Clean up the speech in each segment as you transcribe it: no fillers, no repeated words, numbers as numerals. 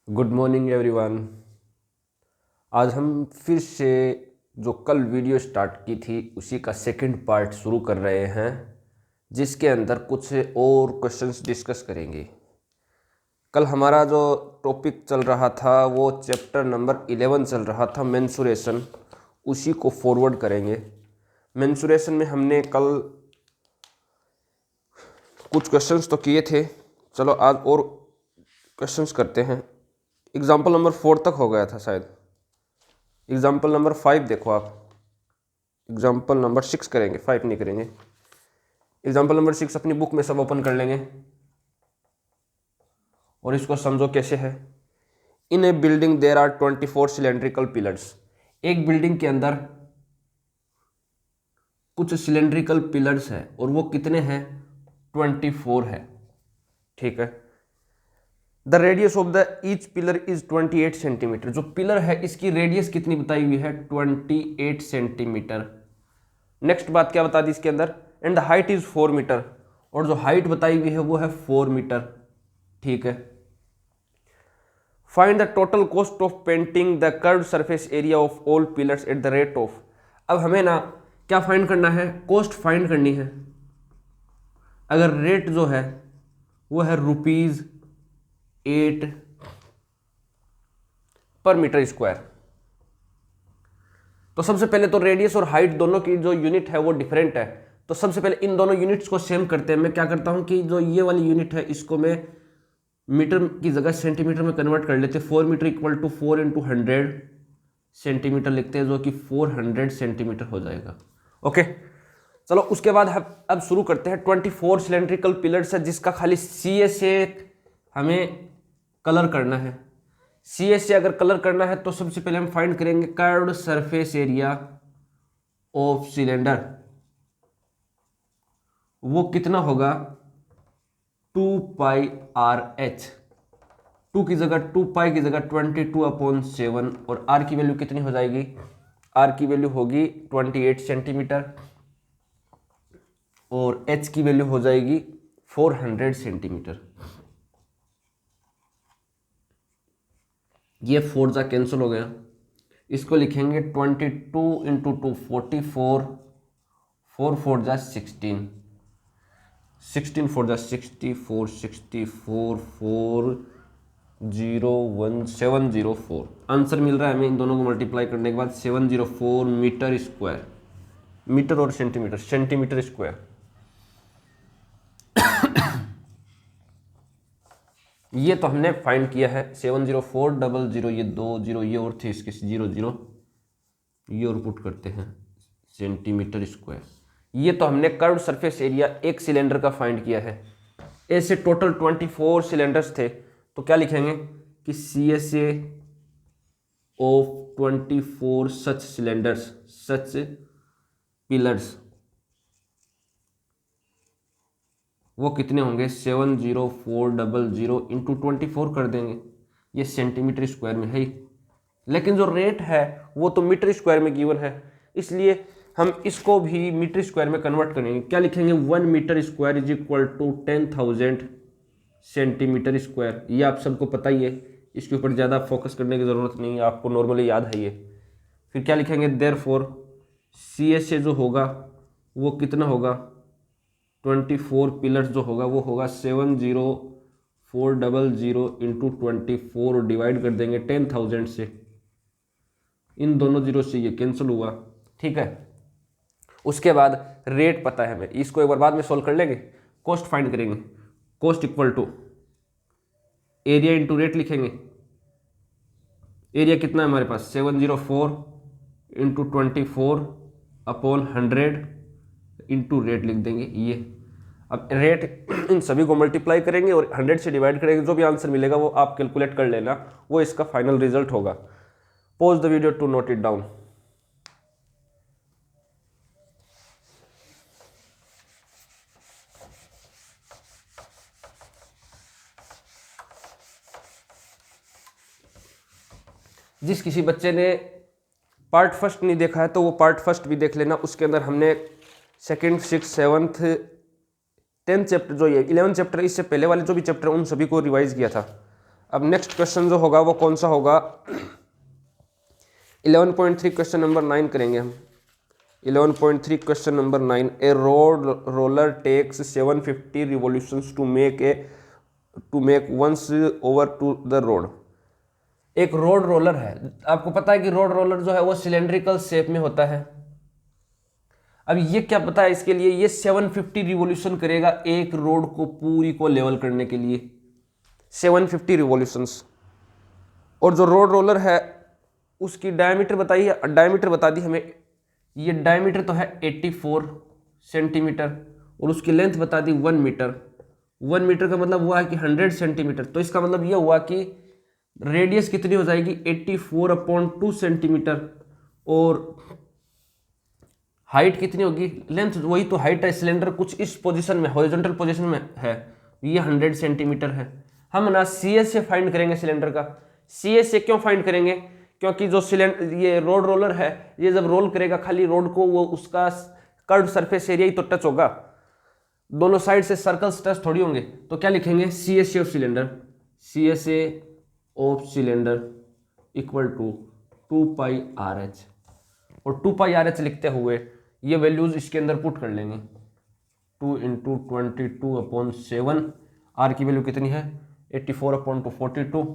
Good morning everyone. आज हम फिर से जो कल वीडियो स्टार्ट की थी उसी का सेकंड पार्ट शुरू कर रहे हैं, जिसके अंदर कुछ और क्वेश्चंस डिस्कस करेंगे। कल हमारा जो टॉपिक चल रहा था वो चैप्टर नंबर 11 चल रहा था, मेंसुरेशन। उसी को फॉरवर्ड करेंगे। मेंसुरेशन में हमने कल कुछ क्वेश्चंस तो किए थे, चलो आज और क्वेश्चंस करते हैं। एग्जाम्पल नंबर 4 तक हो गया था शायद। एग्जाम्पल नंबर 5 देखो आप। एग्जाम्पल नंबर 6 करेंगे, 5 नहीं करेंगे। एग्जाम्पल नंबर 6 अपनी बुक में सब ओपन कर लेंगे और इसको समझो कैसे है। In a building there are 24 cylindrical pillars. एक बिल्डिंग के अंदर कुछ सिलेंड्रिकल पिलर्स है और वो कितने हैं? 24 है। ठीक है। The radius of the each pillar is 28 centimetre. जो पिलर है इसकी रेडियस कितनी बताई हुई है? 28 सेंटीमीटर। नेक्स्ट बात क्या बता दी इसके अंदर? And the height is 4 metre. और जो हाइट बताई हुई है वो है 4 मीटर। ठीक है। Find the total cost of painting the curved surface area of all pillars at the rate of. अब हमें ना क्या फाइंड करना है? कॉस्ट फाइंड करनी है। अगर रेट जो है वो है ₹8 पर मीटर स्क्वायर, तो सबसे पहले तो रेडियस और हाइट दोनों की जो यूनिट है वो डिफरेंट है। तो सबसे पहले इन दोनों यूनिट्स को सेम करते हैं। मैं क्या करता हूं कि जो ये वाली यूनिट है इसको मैं मीटर की जगह सेंटीमीटर में कन्वर्ट कर लेते हैं। 4 metre equal to 4 into 100 centimetre लिखते हैं, जो कि 400 सेंटीमीटर हो जाएगा। ओके, चलो उसके बाद अब शुरू करते हैं। 24 सिलेंड्रिकल पिलर्स है जिसका खाली सी से हमें कलर करना है। सी से अगर कलर करना है तो सबसे पहले हम फाइंड करेंगे curved surface area of cylinder. वो कितना होगा? 2πRH। 2 की जगह 2π की जगह 22/7 और R की वैल्यू कितनी हो जाएगी? R की वैल्यू होगी 28 सेंटीमीटर और H की वैल्यू हो जाएगी 400 सेंटीमीटर। ये 4 जा कैंसिल हो गया। इसको लिखेंगे 22 इंटू 2 44, 4 4 जा 16, 16 4 जा 64, 64 4 0 1 704। आंसर मिल रहा है हमें इन दोनों को मल्टीप्लाई करने के बाद 704 मीटर स्क्वायर। मीटर और सेंटीमीटर, सेंटीमीटर स्क्वायर। ये तो हमने फाइंड किया है। 70400, ये 2 0 ये और थे इसके 0 0 ये और पुट करते हैं सेंटीमीटर स्क्वायर। ये तो हमने कर्व्ड सरफेस एरिया एक सिलेंडर का फाइंड किया है। ऐसे टोटल 24 सिलेंडर्स थे, तो क्या लिखेंगे कि CSA of 24 such cylinders, such pillars, वो कितने होंगे? 70400 इंटू 24 कर देंगे। ये सेंटीमीटर स्क्वायर में है ही, लेकिन जो रेट है वो तो मीटर स्क्वायर में गिवन है, इसलिए हम इसको भी मीटर स्क्वायर में कन्वर्ट करेंगे। क्या लिखेंगे? 1 metre square is equal to 10,000 centimetre square. ये आप सबको पता ही है, इसके ऊपर ज़्यादा फोकस करने की ज़रूरत नहीं है, आपको नॉर्मली याद है ये। फिर क्या लिखेंगे? देयरफॉर CSA जो होगा वो कितना होगा? 24 पिलर्स जो होगा वो होगा 70400 इंटू 24 और डिवाइड कर देंगे 10,000 से। इन दोनों जीरो से ये कैंसिल हुआ। ठीक है। उसके बाद रेट पता है हमें, इसको एक बार बाद में सॉल्व कर लेंगे। कॉस्ट फाइंड करेंगे। Cost equal to area into rate लिखेंगे। एरिया कितना है हमारे पास? 704 इंटू 24 अपॉन 100 इंटू रेट लिख देंगे ये। अब रेट इन सभी को मल्टीप्लाई करेंगे और 100 से डिवाइड करेंगे। जो भी आंसर मिलेगा वो आप कैलकुलेट कर लेना, वो इसका फाइनल रिजल्ट होगा। Pause the video to note it down. जिस किसी बच्चे ने पार्ट फर्स्ट नहीं देखा है तो वो पार्ट फर्स्ट भी देख लेना। उसके अंदर हमने 2nd 6th 7th 10th chapter, जो ये 11th चैप्टर, इससे पहले वाले जो भी चैप्टर उन सभी को रिवाइज किया था। अब नेक्स्ट क्वेश्चन जो होगा वो कौन सा होगा, 11.3 क्वेश्चन नंबर 9 करेंगे हम। 11.3 question number 9, a road roller takes 750 revolutions to make once over to the road. एक रोड रोलर है, आपको पता है कि रोड रोलर जो है वो सिलेंड्रिकल शेप में होता है। अब ये क्या पता है इसके लिए, ये 750 रिवोल्यूशन करेगा एक रोड को पूरी को लेवल करने के लिए, 750 रिवोल्यूशंस। और जो रोड रोलर है उसकी डायमीटर बताइए, डायमीटर बता दी हमें, ये डायमीटर तो है 84 सेंटीमीटर और उसकी लेंथ बता दी 1 मीटर। 1 मीटर का मतलब हुआ है कि 100 सेंटीमीटर, तो इसका मतलब ये हुआ कि रेडियस कितनी हो जाएगी 84/2 सेंटीमीटर, और हाइट कितनी होगी, लेंथ वही तो हाइट है, सिलेंडर कुछ इस पोजीशन में हॉरिजॉन्टल पोजीशन में है, ये 100 सेंटीमीटर है। हम ना CS से फाइंड करेंगे सिलेंडर का। CS से क्यों फाइंड करेंगे, क्योंकि जो सिलेंडर ये रोड रोलर है ये जब रोल करेगा खाली रोड को, वो उसका कर्व सरफेस एरिया ही तो टच होगा, दोनों साइड से सर्कल्स टच थोड़ी होंगे। तो क्या लिखेंगे, CSA of cylinder, CSA of cylinder equal to 2πRH, और 2πRH लिखते हुए ये वैल्यूज इसके अंदर पुट कर लेंगे, 2 × 22/7, R की वैल्यू कितनी है 84/2 42,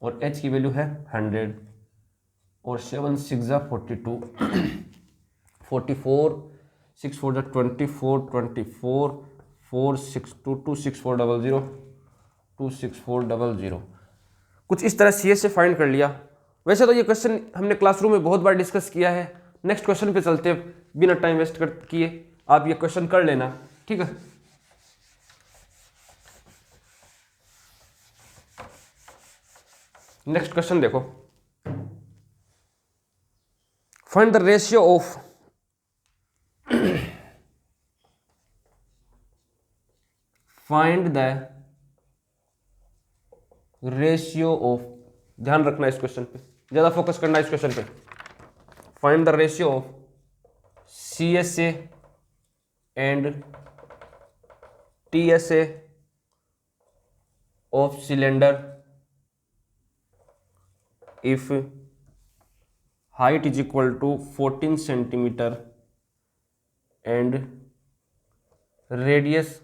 और H की वैल्यू है 100, और 7 6 42, 44 6 4 24 24, 4 6 2 26400, 26400। कुछ इस तरह CS से फाइंड कर लिया। वैसे तो ये क्वेश्चन हमने क्लासरूम में बहुत बार डिस्कस किया है। नेक्स्ट क्वेश्चन पे चलते हैं, बिना टाइम वेस्ट किए आप ये क्वेश्चन कर लेना, ठीक है। नेक्स्ट क्वेश्चन देखो, find the ratio of find the ratio of, ध्यान रखना इस क्वेश्चन पे, ज्यादा फोकस करना इस क्वेश्चन पे। Find the ratio of CSA and TSA of cylinder if height is equal to 14 centimeter and radius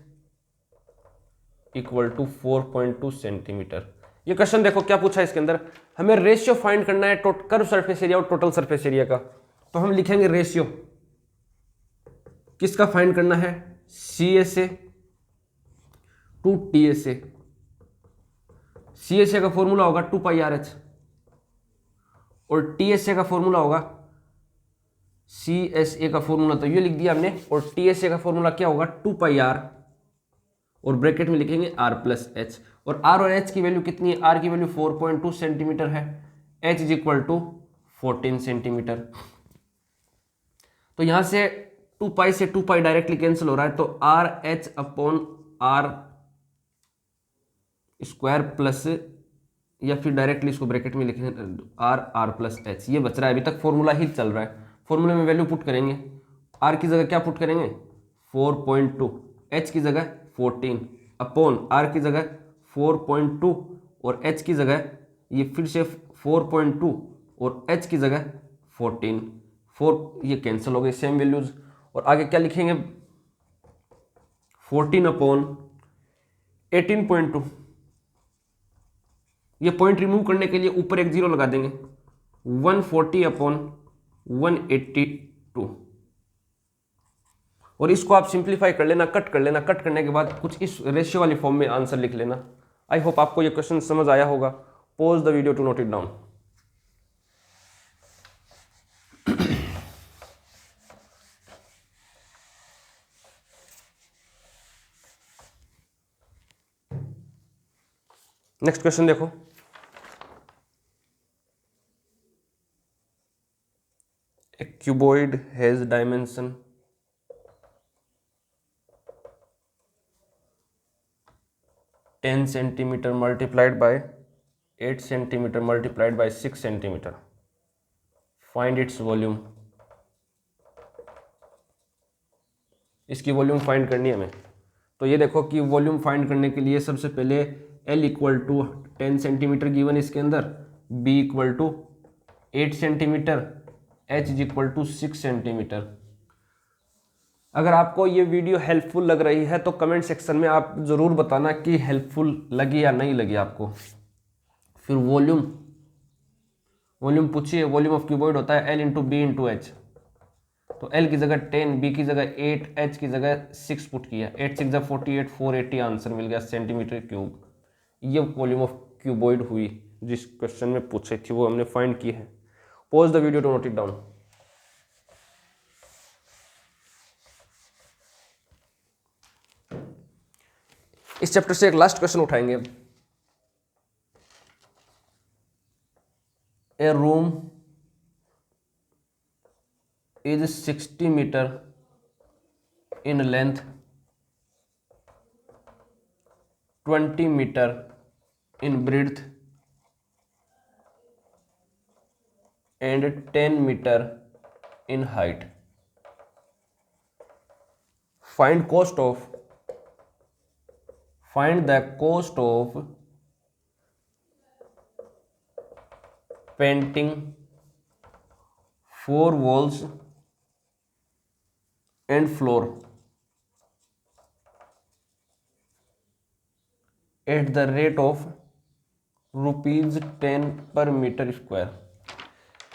equal to 4.2 centimetre. ये question देखो क्या पूछा है इसके अंदर, हमें रेशियो फाइंड करना है कर्व सरफेस एरिया और टोटल सरफेस एरिया का। तो हम लिखेंगे रेशियो किसका फाइंड करना है, CSA टू TSA। CSA का फॉर्मूला होगा 2πRH और TSA का फॉर्मूला होगा, CSA का फॉर्मूला तो ये लिख दिया हमने, और TSA का फॉर्मूला क्या होगा 2πR, और ब्रैकेट में लिखेंगे R+H, और R और H की वैल्यू कितनी है, R की वैल्यू 4.2 सेंटीमीटर है, H is equal to 14 centimetre. तो यहां से 2π से 2π डायरेक्टली कैंसिल हो रहा है, तो RH/R स्क्वायर प्लस, या फिर डायरेक्टली इसको ब्रैकेट में लिखेंगे R+H, ये बच रहा है, अभी तक फॉर्मूला ही चल रहा है। फॉर्मूले में वैल्यू पुट करेंगे, R की जगह क्या पुट करेंगे 4.2, H की जगह 14 अपॉन R की जगह 4.2 और H की जगह ये फिर से 4.2 और H की जगह 14, 4 ये कैंसिल हो गए सेम वैल्यूज, और आगे क्या लिखेंगे 14 अपॉन 18.2, ये पॉइंट रिमूव करने के लिए ऊपर एक जीरो लगा देंगे, 140 अपॉन 182, और इसको आप सिंप्लीफाई कर लेना, कट कर लेना, कट करने के बाद कुछ इस रेशियो वाली फॉर्म में आंसर लिख लेना। आई होप आपको ये क्वेश्चन समझ आया होगा। Pause the video to note it down. Next question देखो, a cuboid has dimension 10 centimeter multiplied by 8 centimeter multiplied by 6 centimeter. Find its volume. इसकी वॉल्यूम फाइंड करनी है हमें। तो ये देखो कि वॉल्यूम फाइंड करने के लिए सबसे पहले L equal to 10 centimetre given इसके अंदर, B equal to 8 centimetre, H is equal to 6 centimetre. अगर आपको ये वीडियो हेल्पफुल लग रही है तो कमेंट सेक्शन में आप ज़रूर बताना कि हेल्पफुल लगी या नहीं लगी आपको। फिर वॉल्यूम पूछिए, वॉल्यूम ऑफ क्यूबॉइड होता है L into B into H. तो L की जगह 10, B की जगह 8, H की जगह 6 पुट किया, 8 6 48, 480 आंसर मिल गया सेंटीमीटर क्यूब। ये वॉल्यूम ऑफ क्यूबॉइड हुई जिस क्वेश्चन में पूछी थी, वो हमने फाइंड की है। Pause the video to note it down. इस चैप्टर से एक लास्ट क्वेश्चन उठाएंगे। A room is 60 metre in length, 20 metre in breadth and 10 metre in height. Find the cost of painting 4 walls and floor at the rate of ₹10 per metre square.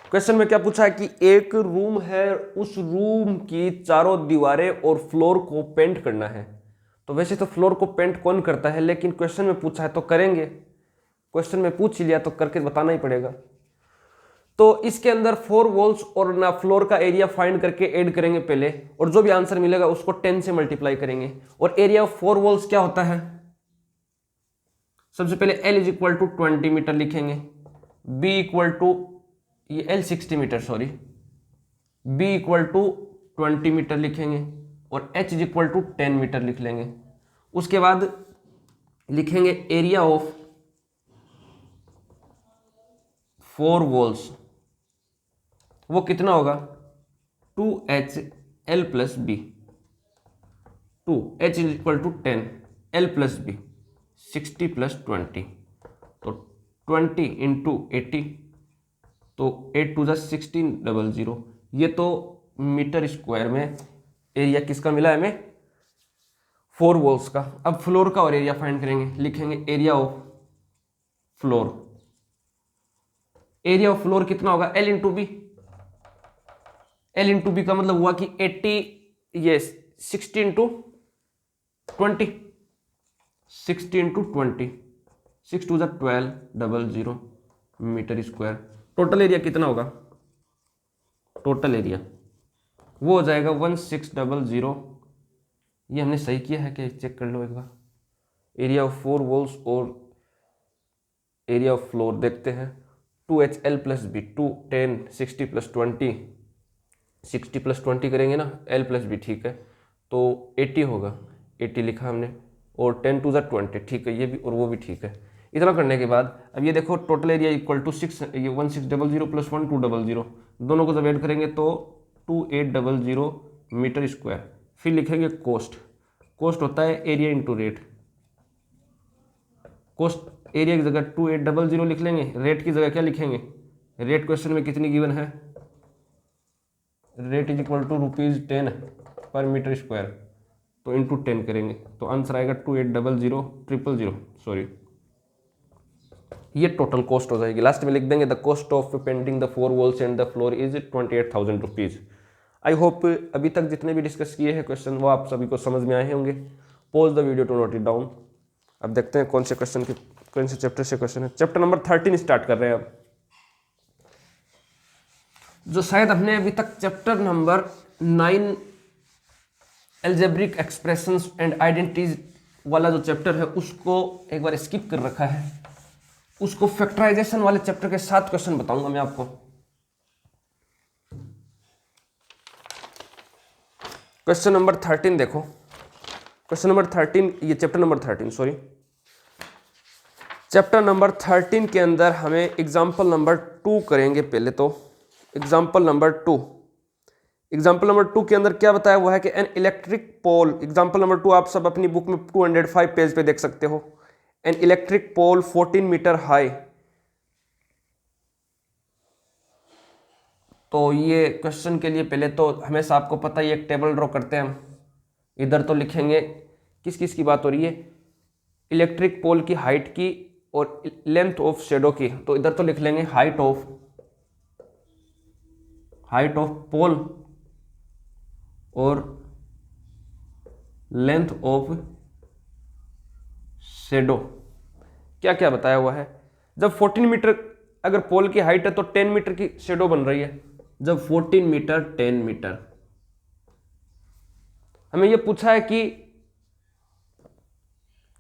Question में क्या पूछा है कि एक room है, उस room की चारों दीवारें और फ्लोर को पेंट करना है। तो वैसे तो फ्लोर को पेंट कौन करता है, लेकिन क्वेश्चन में पूछा है तो करेंगे। क्वेश्चन में पूछ ही लिया तो करके बताना ही पड़ेगा। तो इसके अंदर 4 वॉल्स और ना फ्लोर का एरिया फाइंड करके ऐड करेंगे पहले, और जो भी आंसर मिलेगा उसको 10 से मल्टीप्लाई करेंगे। और एरिया ऑफ 4 वॉल्स क्या होता है, सबसे पहले L is equal to 20 metre लिखेंगे, B इक्वल टू ये L 60 metre sorry, B equal to 20 metre लिखेंगे और H is equal to 10 metre लिख लेंगे। उसके बाद लिखेंगे एरिया ऑफ 4 वॉल्स, वो कितना होगा 2HL plus B, 2H is equal to 10, L plus B 60 plus 20, तो 20 इंटू 80, तो 8 टू 1600। ये तो मीटर स्क्वायर में एरिया किसका मिला है हमें, 4 वॉल्स का। अब फ्लोर का और एरिया फाइंड करेंगे, लिखेंगे area of floor. Area of floor कितना होगा L into B. L into B का मतलब हुआ कि 80, ये 60 into 20, 60 into 20, 6 two 1200 metre square. Total area कितना होगा, टोटल एरिया वो हो जाएगा 1600। ये हमने सही किया है क्या, चेक कर लो एक बार। एरिया ऑफ 4 वॉल्स और एरिया ऑफ फ्लोर देखते हैं। 2HL plus B, 2 10 60 plus 20, 60 plus 20 करेंगे ना, L प्लस बी ठीक है, तो 80 होगा, 80 लिखा हमने, और 10 टू 20 ठीक है, ये भी और वो भी ठीक है। इतना करने के बाद अब ये देखो टोटल एरिया इक्वल टू 6, ये 1600 प्लस 1200, दोनों को जब ऐड करेंगे तो 2800 मीटर स्क्वायर। फिर लिखेंगे कोस्ट, कोस्ट होता है area into rate. Cost area की जगह 2800 लिख लेंगे, रेट की जगह क्या लिखेंगे, रेट क्वेश्चन में कितनी गिवन है, रेट इज इक्वल टू ₹10 पर मीटर स्क्वायर, तो इंटू 10 करेंगे तो आंसर आएगा 2800 सॉरी, ये टोटल कॉस्ट हो जाएगी। लास्ट में लिख देंगे the cost of painting the 4 walls and the floor is 28,000 rupees. I hope अभी तक जितने भी डिस्कस किए हैं क्वेश्चन वो आप सभी को समझ में आए होंगे। Pause the video to note it down. अब देखते हैं कौन से क्वेश्चन के, कौन से चैप्टर से क्वेश्चन है। चैप्टर नंबर 13 स्टार्ट कर रहे हैं अब, जो शायद हमने अभी तक chapter number 9 algebraic expressions and identities वाला जो चैप्टर है उसको एक बार स्किप कर रखा है। उसको फैक्टराइजेशन वाले चैप्टर के 7 क्वेश्चन बताऊंगा मैं आपको। क्वेश्चन नंबर 13 देखो, क्वेश्चन नंबर 13, ये chapter number 13 sorry, chapter number 13 के अंदर हमें एग्जाम्पल नंबर 2 करेंगे पहले तो। एग्जाम्पल नंबर 2, एग्जाम्पल नंबर 2 के अंदर क्या बताया हुआ है कि an electric pole, example number 2 आप सब अपनी बुक में 205 पेज पे देख सकते हो। An electric pole 14 metre high. तो ये क्वेश्चन के लिए पहले तो हमेशा आपको पता ही एक टेबल ड्रॉ करते हैं हम। इधर तो लिखेंगे किस किस की बात हो रही है, इलेक्ट्रिक पोल की हाइट की और लेंथ ऑफ शेडो की। तो इधर तो लिख लेंगे हाइट ऑफ पोल और लेंथ ऑफ शेडो। क्या क्या बताया हुआ है, जब 14 मीटर अगर पोल की हाइट है तो 10 मीटर की शेडो बन रही है। जब 14 मीटर 10 मीटर, हमें यह पूछा है कि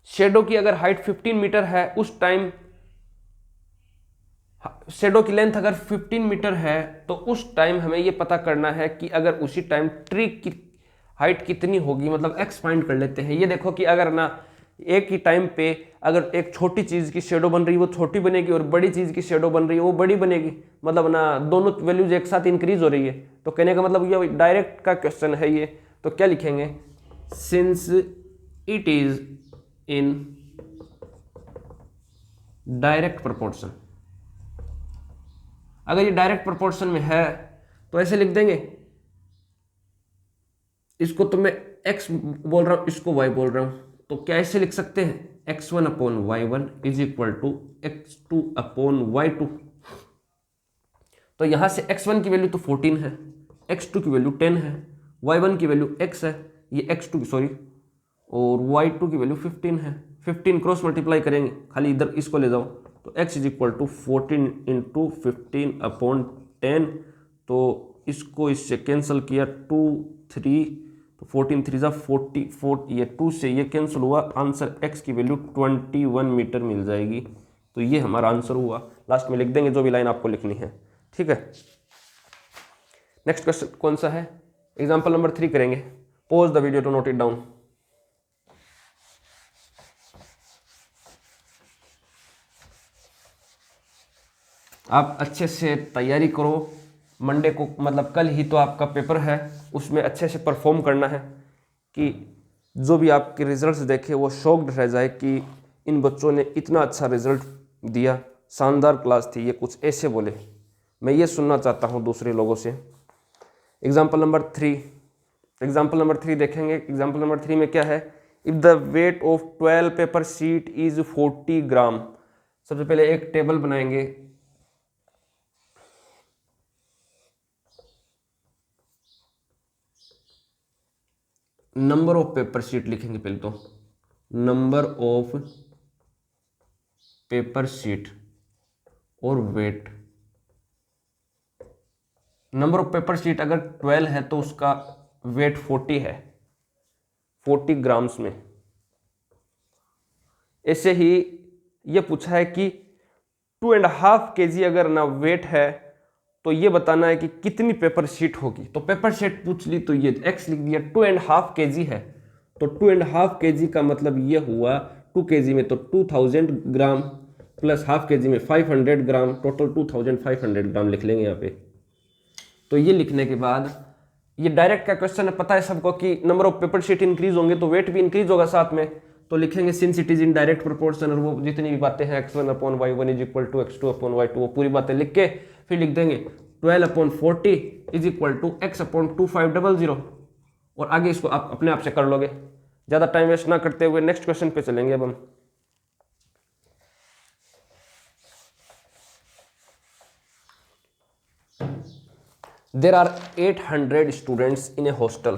शेडो की अगर हाइट 15 मीटर है, उस टाइम शेडो की लेंथ अगर 15 मीटर है तो उस टाइम हमें यह पता करना है कि अगर उसी टाइम ट्री की हाइट कितनी होगी, मतलब एक्स फाइंड कर लेते हैं। ये देखो कि अगर ना एक ही टाइम पे अगर एक छोटी चीज की शेडो बन रही है वो छोटी बनेगी और बड़ी चीज की शेडो बन रही है वो बड़ी बनेगी, मतलब ना दोनों वैल्यूज एक साथ इंक्रीज हो रही है। तो कहने का मतलब ये डायरेक्ट का क्वेश्चन है ये। तो क्या लिखेंगे, since it is in direct proportion. अगर ये डायरेक्ट प्रोपोर्शन में है तो ऐसे लिख देंगे, इसको तो मैं x बोल रहा हूं, इसको y बोल रहा हूं, तो क्या ऐसे लिख सकते हैं x1 upon y1 is equal to x2 upon y2। तो यहां से x1 की वैल्यू तो 14 है, x2 की वैल्यू 10 है, y1 की वैल्यू x है, ये x2 की सॉरी, और y2 की वैल्यू 15 है। 15 क्रॉस मल्टीप्लाई करेंगे, खाली इधर इसको ले जाओ, तो x is equal to 14 into 15 upon 10। तो इसको इससे कैंसिल किया 2 3, तो 14 3 जा 44, ये 2 से ये कैंसिल हुआ, आंसर x की वैल्यू 21 मीटर मिल जाएगी। तो ये हमारा आंसर हुआ। लास्ट में लिख देंगे जो भी लाइन आपको लिखनी है, ठीक है। नेक्स्ट क्वेश्चन कौन सा है, एग्जाम्पल नंबर 3 करेंगे। Pause the video to note it down. आप अच्छे से तैयारी करो, मंडे को मतलब कल ही तो आपका पेपर है, उसमें अच्छे से परफॉर्म करना है कि जो भी आपके रिजल्ट्स देखे वो शॉक्ड रह जाए कि इन बच्चों ने इतना अच्छा रिजल्ट दिया, शानदार क्लास थी, ये कुछ ऐसे बोले। मैं ये सुनना चाहता हूँ दूसरे लोगों से। एग्जाम्पल नंबर 3 देखेंगे। एग्जाम्पल नंबर 3 में क्या है, if the weight of 12 paper sheet is 40 ग्राम। सबसे पहले एक टेबल बनाएंगे, नंबर ऑफ पेपर शीट लिखेंगे पहले तो, नंबर ऑफ पेपर शीट और weight. Number of paper sheet अगर 12 है तो उसका वेट 40 है, 40 ग्राम्स में। ऐसे ही ये पूछा है कि 2.5 kg अगर ना वेट है तो ये बताना है कि कितनी पेपर शीट होगी। तो पेपर शीट पूछ ली तो ये x लिख दिया, 2.5 kg है तो 2.5 kg का मतलब ये हुआ 2 kg में तो 2000 ग्राम प्लस हाफ kg में 500 ग्राम, टोटल 2500 ग्राम लिख लेंगे यहाँ पे। तो ये लिखने के बाद ये डायरेक्ट का क्वेश्चन है, पता है सबको कि number of paper sheet increase होंगे तो वेट भी इंक्रीज होगा साथ में। तो लिखेंगे since it is in direct proportion, और वो जितनी भी बातें हैं x1 upon y1 is equal to x2 upon y2 वो पूरी बातें लिख के फिर लिख देंगे 12 upon 40 is equal to x upon 2500। और आगे इसको आप अपने आप से कर लोगे। ज़्यादा टाइम वेस्ट ना करते हुए नेक्स्ट क्वेश्चन पे चलेंगे अब हम। There are 800 students in a hostel.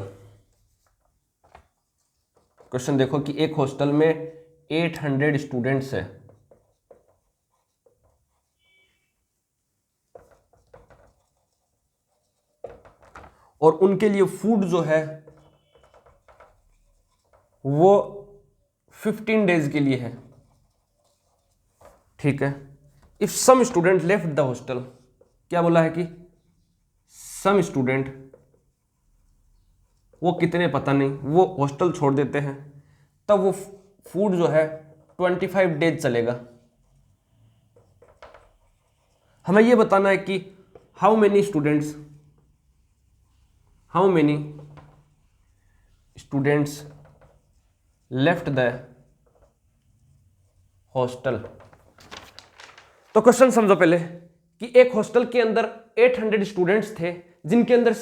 Question देखो कि एक हॉस्टल में 800 स्टूडेंट्स है, और उनके लिए फूड जो है वो 15 डेज के लिए है, ठीक है। If some student left the hostel, क्या बोला है कि सम स्टूडेंट, वो कितने पता नहीं, वो हॉस्टल छोड़ देते हैं, तब वो फूड जो है 25 डेज चलेगा। हमें ये बताना है कि how many students left the hostel. तो क्वेश्चन समझो पहले कि एक हॉस्टल के अंदर 800 स्टूडेंट्स थे, जिनके अंदर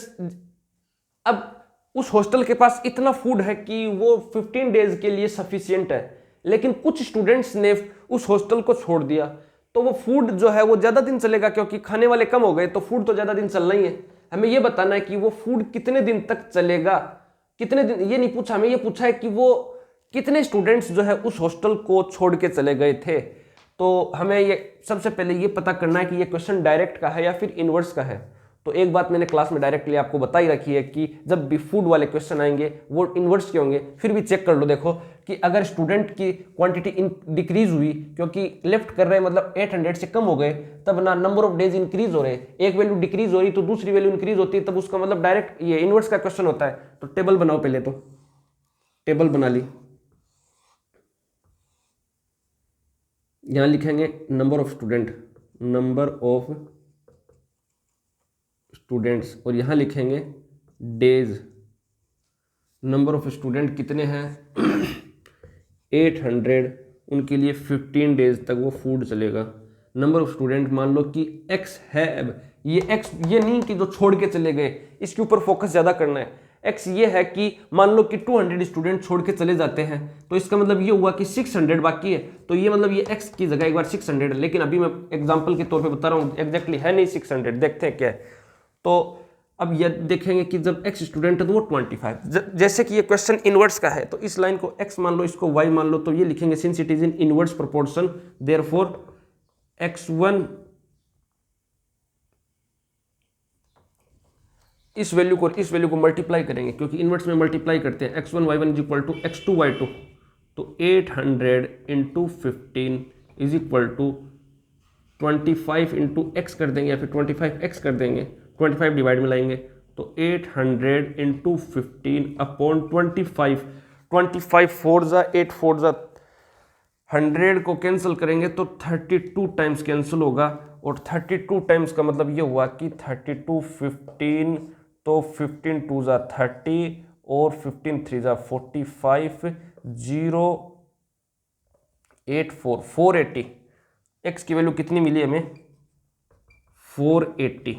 अब उस हॉस्टल के पास इतना फूड है कि वो 15 डेज के लिए सफिशियंट है, लेकिन कुछ स्टूडेंट्स ने उस हॉस्टल को छोड़ दिया, तो वो फूड जो है वो ज़्यादा दिन चलेगा, क्योंकि खाने वाले कम हो गए तो फूड तो ज़्यादा दिन चलना ही है। हमें ये बताना है कि वो फूड कितने दिन तक चलेगा, कितने दिन, ये नहीं पूछा, हमें ये पूछा है कि वो कितने स्टूडेंट्स जो है उस हॉस्टल को छोड़ के चले गए थे। तो हमें ये सबसे पहले ये पता करना है कि ये क्वेश्चन डायरेक्ट का है या फिर इनवर्स का है। तो एक बात मैंने क्लास में डायरेक्टली आपको बता ही रखी है कि जब भी फूड वाले क्वेश्चन आएंगे वो इनवर्स के होंगे। फिर भी चेक कर लो, देखो कि अगर स्टूडेंट की क्वांटिटी डिक्रीज हुई, क्योंकि लेफ्ट कर रहे हैं मतलब 800 से कम हो गए, तब ना नंबर ऑफ डेज इंक्रीज हो रहे, एक वैल्यू डिक्रीज हो रही तो दूसरी वैल्यू इंक्रीज होती है, तब उसका मतलब डायरेक्ट ये इनवर्स का क्वेश्चन होता है। तो टेबल बनाओ, पहले तो टेबल बना ली। यहां लिखेंगे नंबर ऑफ स्टूडेंट्स, और यहां लिखेंगे डेज, नंबर ऑफ स्टूडेंट कितने हैं 800, उनके लिए 15 डेज तक वो फूड चलेगा। नंबर ऑफ स्टूडेंट मान लो कि x है, अब ये x ये नहीं कि जो छोड़ के चले गए, इसके ऊपर फोकस ज़्यादा करना है। x ये है कि मान लो कि 200 स्टूडेंट छोड़ के चले जाते हैं, तो इसका मतलब ये हुआ कि 600 बाकी है, तो ये मतलब ये x की जगह एक बार 600 है, लेकिन अभी मैं एग्जाम्पल के तौर पर बता रहा हूँ, एग्जैक्टली है नहीं 600, देखते हैं क्या है। तो अब ये देखेंगे कि जब x स्टूडेंट है तो वो 25, जैसे कि ये क्वेश्चन इनवर्स का है, तो इस लाइन को x मान लो, इसको y मान लो, तो ये लिखेंगे since it is in inverse proportion, therefore x1 इस वैल्यू को मल्टीप्लाई करेंगे, क्योंकि इनवर्स में मल्टीप्लाई करते हैं, x1 y1 is equal to x2 y2, तो 800 into 15 is equal to 25 into x कर देंगे, या फिर 25x कर देंगे, 25 डिवाइड में लाएंगे, तो 800 इंटू 15 अपॉन 25 4 जा 8 4 जा 100 को कैंसिल करेंगे तो 32 टाइम्स कैंसिल होगा, और 32 टाइम्स का मतलब ये हुआ कि 32 15, तो 15 2 जा 30 और 15 3 जा 45, 0 8 4 480, x की वैल्यू कितनी मिली हमें 480।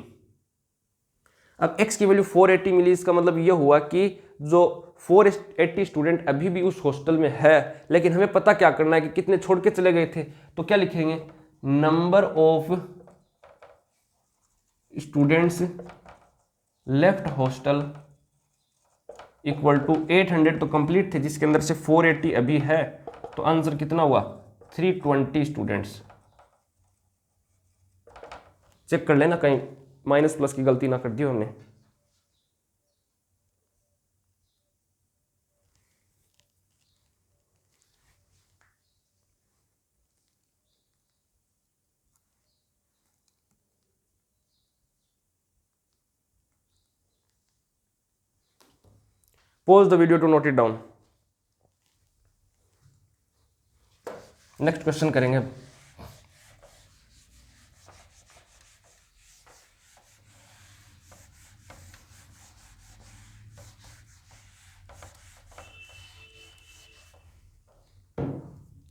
अब x की वैल्यू 480 मिली, इसका मतलब यह हुआ कि जो 480 स्टूडेंट अभी भी उस हॉस्टल में है, लेकिन हमें पता क्या करना है कि कितने छोड़ के चले गए थे। तो क्या लिखेंगे, number of students left hostel equal to 800 तो कंप्लीट थे, जिसके अंदर से 480 अभी है, तो आंसर कितना हुआ 320 स्टूडेंट्स। चेक कर लेना कहीं माइनस प्लस की गलती ना कर दी हमने। Pause the video to note it down. Next question करेंगे।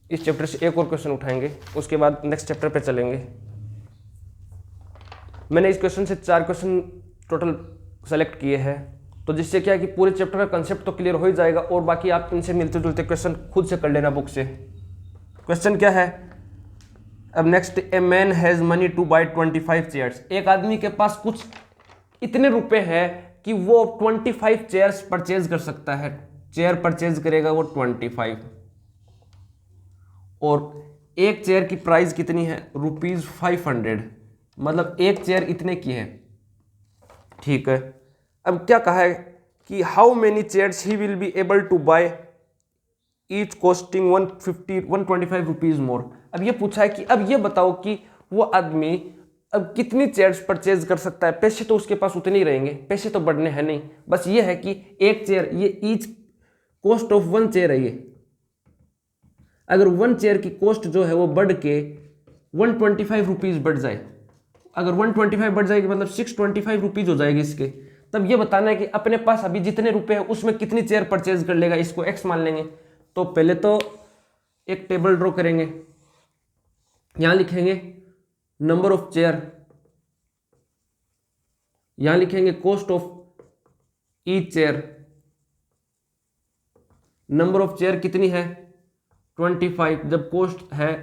इस चैप्टर से एक और क्वेश्चन उठाएंगे, उसके बाद नेक्स्ट चैप्टर पे चलेंगे। मैंने इस क्वेश्चन से 4 क्वेश्चन टोटल सेलेक्ट किए हैं, तो जिससे क्या है कि पूरे चैप्टर का कंसेप्ट तो क्लियर हो ही जाएगा, और बाकी आप इनसे मिलते जुलते क्वेश्चन खुद से कर लेना बुक से। क्वेश्चन क्या है अब next, a man has money to buy 25 chairs. एक आदमी के पास कुछ इतने रुपए हैं कि वो 25 चेयर्स परचेज कर सकता है। चेयर परचेज करेगा वो 25, और एक चेयर की प्राइस कितनी है ₹500, मतलब एक चेयर इतने की है, ठीक है। अब क्या कहा है कि how many chairs he will be able to buy each costing 125 rupees more. अब ये पूछा है कि अब ये बताओ कि वो आदमी अब कितनी चेयर्स परचेज कर सकता है। पैसे तो उसके पास उतने ही रहेंगे, पैसे तो बढ़ने हैं नहीं, बस ये है कि एक चेयर, ये ईच कॉस्ट ऑफ 1 चेयर है, ये अगर 1 चेयर की कॉस्ट जो है वो बढ़ के 125 रुपीज बढ़ जाए, अगर 125 बढ़ जाएगी मतलब 625 रुपीज हो जाएगी इसके, तब ये बताना है कि अपने पास अभी जितने रुपए हैं उसमें कितनी चेयर परचेज कर लेगा, इसको x मान लेंगे। तो पहले तो एक टेबल ड्रॉ करेंगे, यहां लिखेंगे नंबर ऑफ चेयर, यहां लिखेंगे cost of each chair. Number of chair कितनी है 25, जब कॉस्ट है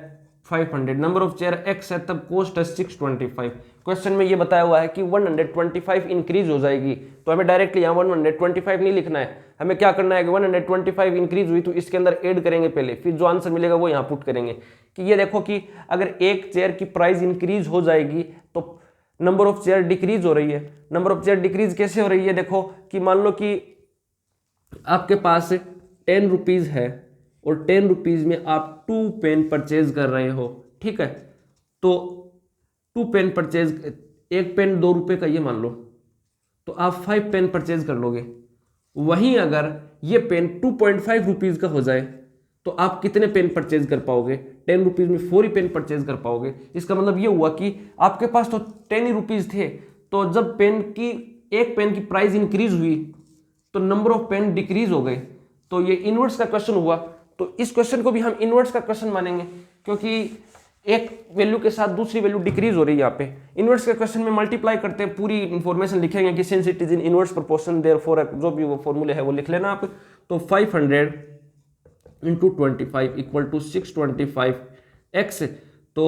500। नंबर ऑफ चेयर x है तब कॉस्ट है 625। क्वेश्चन में ये बताया हुआ है कि 125 इंक्रीज हो जाएगी, तो हमें डायरेक्टली यहाँ 125 नहीं लिखना है, हमें क्या करना है कि 125 इंक्रीज हुई तो इसके अंदर ऐड करेंगे पहले, फिर जो आंसर मिलेगा वो यहाँ पुट करेंगे। कि ये देखो कि अगर एक चेयर की प्राइस इंक्रीज हो जाएगी तो नंबर ऑफ चेयर डिक्रीज हो रही है। नंबर ऑफ चेयर डिक्रीज कैसे हो रही है, देखो कि मान लो कि आपके पास 10 रुपीज है और 10 रुपीज में आप 2 पेन परचेज कर रहे हो, ठीक है। तो 2 पेन परचेज, एक पेन 2 रुपए का ये मान लो, तो आप 5 पेन परचेज कर लोगे। वहीं अगर ये पेन 2.5 रुपीज का हो जाए तो आप कितने पेन परचेज कर पाओगे, 10 रुपीज में 4 ही पेन परचेज कर पाओगे। इसका मतलब ये हुआ कि आपके पास तो 10 ही रुपीज थे, तो जब एक पेन की प्राइस इंक्रीज हुई तो नंबर ऑफ पेन डिक्रीज हो गए। तो ये इनवर्स का क्वेश्चन हुआ, तो इस क्वेश्चन को भी हम इनवर्स का क्वेश्चन मानेंगे, क्योंकि एक वैल्यू के साथ दूसरी वैल्यू डिक्रीज हो रही है। यहाँ पे इनवर्स के क्वेश्चन में मल्टीप्लाई करते हैं, पूरी इंफॉर्मेशन लिखेंगे कि since it is in inverse proportion therefore, जो भी वो फॉर्मूले है वो लिख लेना आप। तो 500 इंटू 25 इक्वल टू 625 एक्स, तो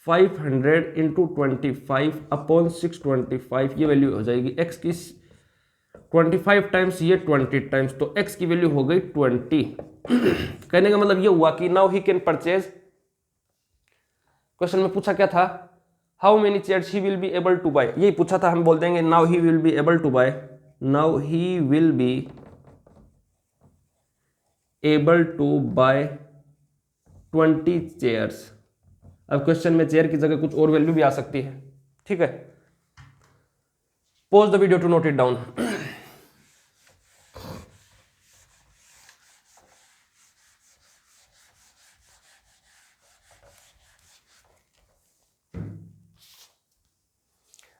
500 इंटू 25 अपॉन 625 ये वैल्यू हो जाएगी एक्स की 25 टाइम्स, ये 20 टाइम्स, तो x की वैल्यू हो गई 20। कहने का मतलब ये हुआ कि now he can purchase, question में पूछा क्या था, how many chairs he will be able to buy, यही पूछा था, हम बोल देंगे now he will be able to buy, now he will be able to buy 20 chairs. अब क्वेश्चन में चेयर की जगह कुछ और वैल्यू भी आ सकती है, ठीक है। Pause the video to note it down.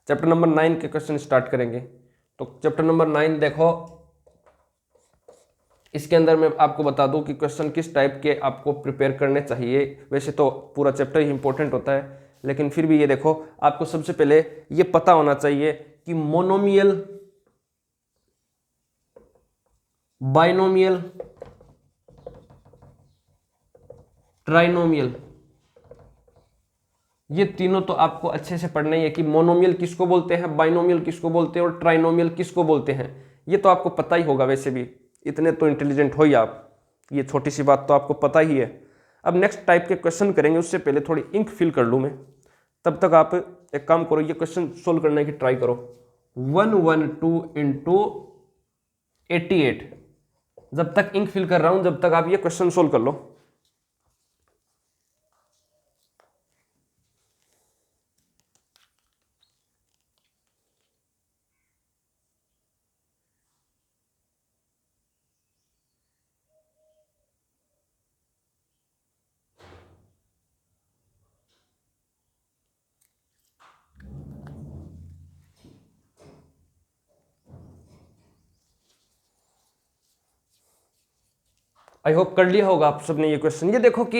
Chapter number 9 के क्वेश्चन स्टार्ट करेंगे। तो चैप्टर नंबर 9 देखो, इसके अंदर मैं आपको बता दूं कि क्वेश्चन किस टाइप के आपको प्रिपेयर करने चाहिए। वैसे तो पूरा चैप्टर ही इंपॉर्टेंट होता है, लेकिन फिर भी ये देखो, आपको सबसे पहले ये पता होना चाहिए कि मोनोमियल, बाइनोमियल, ट्राइनोमियल, ये तीनों तो आपको अच्छे से पढ़ना ही है कि मोनोमियल किसको बोलते हैं, बाइनोमियल किसको बोलते हैं और ट्राइनोमियल किसको बोलते हैं। ये तो आपको पता ही होगा, वैसे भी इतने तो इंटेलिजेंट हो ही आप, ये छोटी सी बात तो आपको पता ही है। अब नेक्स्ट टाइप के क्वेश्चन करेंगे, उससे पहले थोड़ी इंक फिल कर लूँ मैं, तब तक आप एक काम करो, ये क्वेश्चन सोल्व करने की ट्राई करो। 112 इंटू 88, जब तक इंक फिल कर रहा हूं जब तक आप ये क्वेश्चन सोल्व कर लो। आई होप कर लिया होगा आप सबने ये क्वेश्चन। ये देखो कि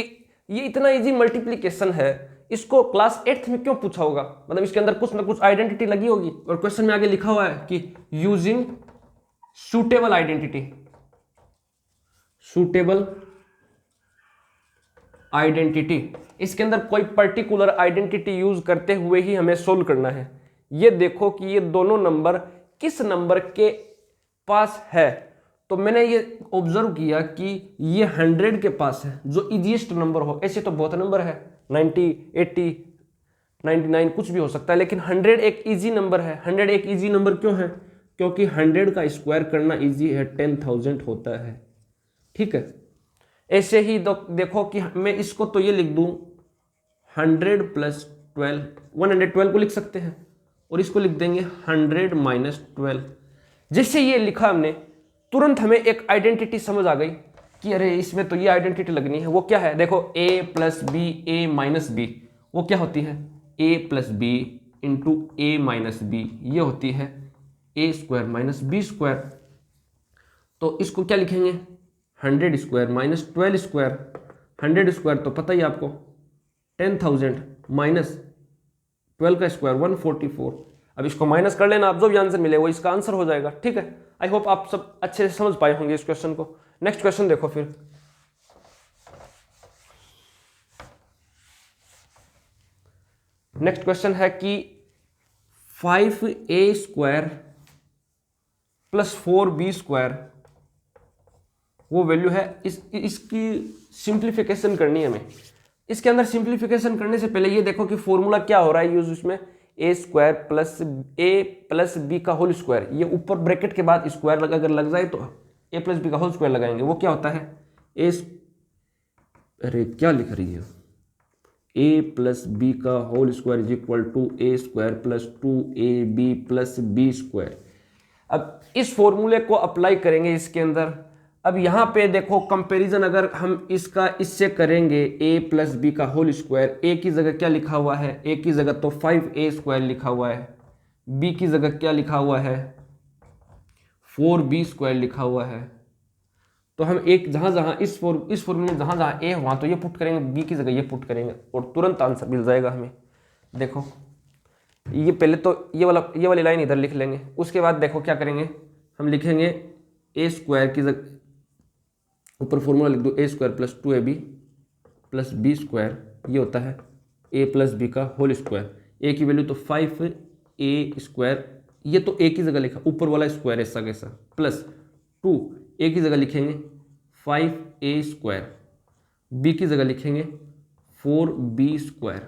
ये इतना इजी मल्टीप्लीकेशन है, इसको क्लास 8th में क्यों पूछा होगा, मतलब इसके अंदर कुछ ना कुछ आइडेंटिटी लगी होगी। और क्वेश्चन में आगे लिखा हुआ है कि using suitable identity, suitable identity, इसके अंदर कोई पर्टिकुलर आइडेंटिटी यूज करते हुए ही हमें सोल्व करना है। ये देखो कि ये दोनों नंबर किस नंबर के पास है, तो मैंने ये ऑब्जर्व किया कि ये 100 के पास है, जो इजीएस्ट नंबर हो। ऐसे तो बहुत नंबर है, 90, 80, 99 कुछ भी हो सकता है, लेकिन 100 एक इजी नंबर है। 100 एक इजी नंबर क्यों है, क्योंकि 100 का स्क्वायर करना इजी है, 10,000 होता है, ठीक है। ऐसे ही देखो कि मैं इसको तो ये लिख दूं 100 प्लस 12, 112 को लिख सकते हैं, और इसको लिख देंगे 100 माइनस 12। जैसे ये लिखा हमने, तुरंत हमें एक आइडेंटिटी समझ आ गई कि अरे इसमें तो ये आइडेंटिटी लगनी है। वो क्या है, देखो a plus B, A minus B, वो क्या होती है a plus B into A minus B, ये होती है a square minus B square. तो इसको क्या लिखेंगे 100 स्क्वायर माइनस 12 स्क्वायर। 100 स्क्वायर तो पता ही आपको 10,000 माइनस 12 का स्क्वायर 144। अब इसको माइनस कर लेना, आप जो भी आंसर मिले वो इसका आंसर हो जाएगा। ठीक है, आई होप आप सब अच्छे से समझ पाए होंगे इस क्वेश्चन को। नेक्स्ट क्वेश्चन देखो फिर। नेक्स्ट क्वेश्चन है कि 5a square plus 4b square वो वैल्यू है, इसकी सिंप्लीफिकेशन करनी है हमें। इसके अंदर सिंप्लीफिकेशन करने से पहले ये देखो कि फॉर्मूला क्या हो रहा है यूज उसमें, ए स्क्वायर प्लस ए प्लस बी का होल स्क्वायर। ये ऊपर ब्रैकेट के बाद स्क्वायर अगर लग जाए तो ए प्लस बी का होल स्क्वायर लगाएंगे। वो क्या होता है अरे क्या लिख रही है, ए प्लस बी का whole square is equal to A square plus 2ab plus B square. अब इस फॉर्मूले को अप्लाई करेंगे इसके अंदर। अब यहाँ पे देखो कंपैरिजन अगर हम इसका इससे करेंगे, ए प्लस बी का होल स्क्वायर, ए की जगह क्या लिखा हुआ है, ए की जगह तो 5a स्क्वायर लिखा हुआ है, बी की जगह क्या लिखा हुआ है 4b स्क्वायर लिखा हुआ है। तो हम एक जहाँ इस फॉर्मूले में जहाँ ए वहाँ तो ये पुट करेंगे, बी की जगह ये पुट करेंगे और तुरंत आंसर मिल जाएगा हमें। देखो ये पहले तो ये वाली लाइन इधर लिख लेंगे, उसके बाद देखो क्या करेंगे, हम लिखेंगे ए स्क्वायर की जगह ऊपर फॉर्मूला लिख दो, A square plus 2ab plus B square, ये होता है ए प्लस बी का होल स्क्वायर। ए की वैल्यू तो 5a स्क्वायर, ये तो ए की जगह लिखा, ऊपर वाला स्क्वायर ऐसा कैसा, प्लस 2 ए की जगह लिखेंगे 5a स्क्वायर, बी की जगह लिखेंगे 4b square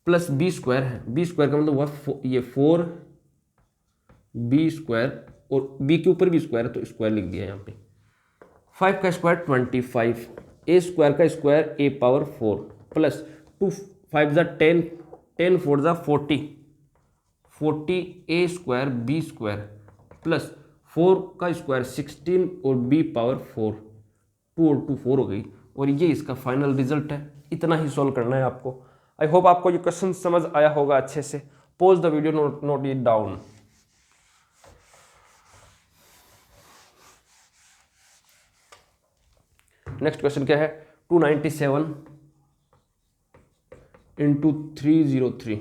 plus B square है, बी स्क्वायर का मतलब हुआ ये 4b स्क्वायर और बी के ऊपर भी स्क्वायर है तो स्क्वायर लिख दिया यहाँ पे। 5 का स्क्वायर 25, ए स्क्वायर का स्क्वायर ए पावर 4 प्लस 2 5 जा 10, 10 4 जा 40, 40a square B square plus 4 का स्क्वायर 16 और बी पावर 4, 2 और 2 4 हो गई और ये इसका फाइनल रिजल्ट है। इतना ही सॉल्व करना है आपको। आई होप आपको ये क्वेश्चन समझ आया होगा अच्छे से। Pause the video, note it down. Next question क्या है, 297 इंटू 303।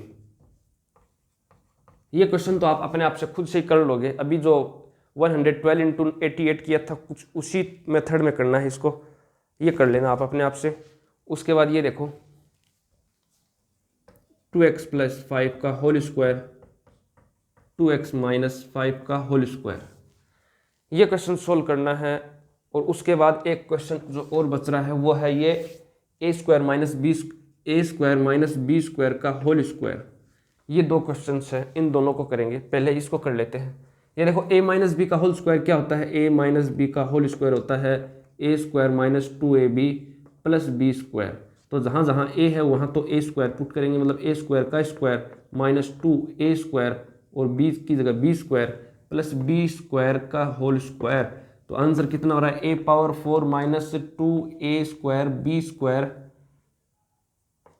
ये क्वेश्चन तो आप अपने आप से खुद से ही कर लोगे। अभी जो 112 इंटू 88 किया था कुछ उसी मेथड में करना है इसको, ये कर लेना आप अपने आप से। उसके बाद ये देखो 2x प्लस 5 का होल स्क्वायर 2x माइनस 5 का होल स्क्वायर, ये क्वेश्चन सोल्व करना है। और उसके बाद एक क्वेश्चन जो और बच रहा है वो है ये ए स्क्वायर माइनस बी स्क्वायर का होल स्क्वायर। ये दो क्वेश्चन है, इन दोनों को करेंगे। पहले इसको कर लेते हैं। ये देखो ए माइनस बी का होल स्क्वायर क्या होता है, ए माइनस बी का होल स्क्वायर होता है A square minus 2ab plus B square. तो जहाँ जहाँ ए है वहाँ तो ए स्क्वायर पुट करेंगे, मतलब ए स्क्वायर का स्क्वायर माइनस 2a स्क्वायर और बी की जगह B square plus B square का होल स्क्वायर। तो आंसर कितना हो रहा है, ए पावर 4 माइनस 2a स्क्वायर B square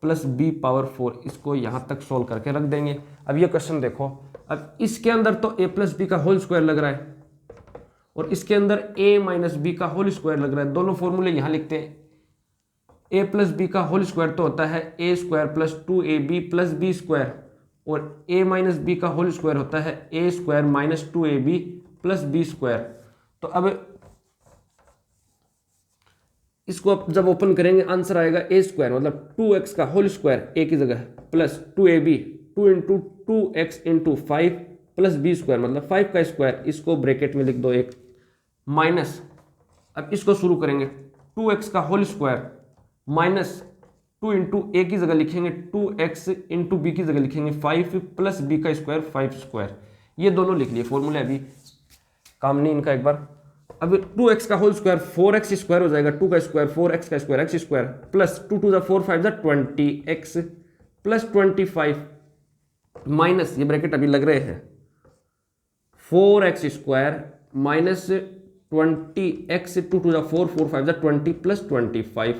plus B power 4। इसको यहाँ तक सोल्व करके रख देंगे। अब ये क्वेश्चन देखो, अब इसके अंदर तो a प्लस बी का होल स्क्वायर लग रहा है और इसके अंदर a माइनस बी का होल स्क्वायर लग रहा है। दोनों फॉर्मूले यहाँ लिखते हैं। a प्लस बी का होल स्क्वायर तो होता है a square plus 2ab plus B square और a माइनस बी का होल स्क्वायर होता है a square minus 2ab plus B square. तो अब इसको अब जब ओपन करेंगे आंसर आएगा a स्क्वायर मतलब 2x का होल स्क्वायर a की जगह plus 2ab 2 into 2x into 5 plus B square मतलब 5 का स्क्वायर, इसको ब्रैकेट में लिख दो एक माइनस। अब इसको शुरू करेंगे 2x का होल स्क्वायर माइनस 2 इंटू ए की जगह लिखेंगे 2x इंटू बी की जगह लिखेंगे 5 प्लस बी का स्क्वायर 5 स्क्वायर। ये दोनों लिख लिए फॉर्मूले, अभी काम नहीं इनका। एक बार अब 2x का होल स्क्वायर 4x स्क्वायर हो जाएगा, 2 का स्क्वायर 4x का square x square plus 2 two the 4 5 the 20x plus 25 minus ये ब्रैकेट अभी लग रहे हैं 4x square minus 20x 2 two the 4 4 5 the 20 plus 25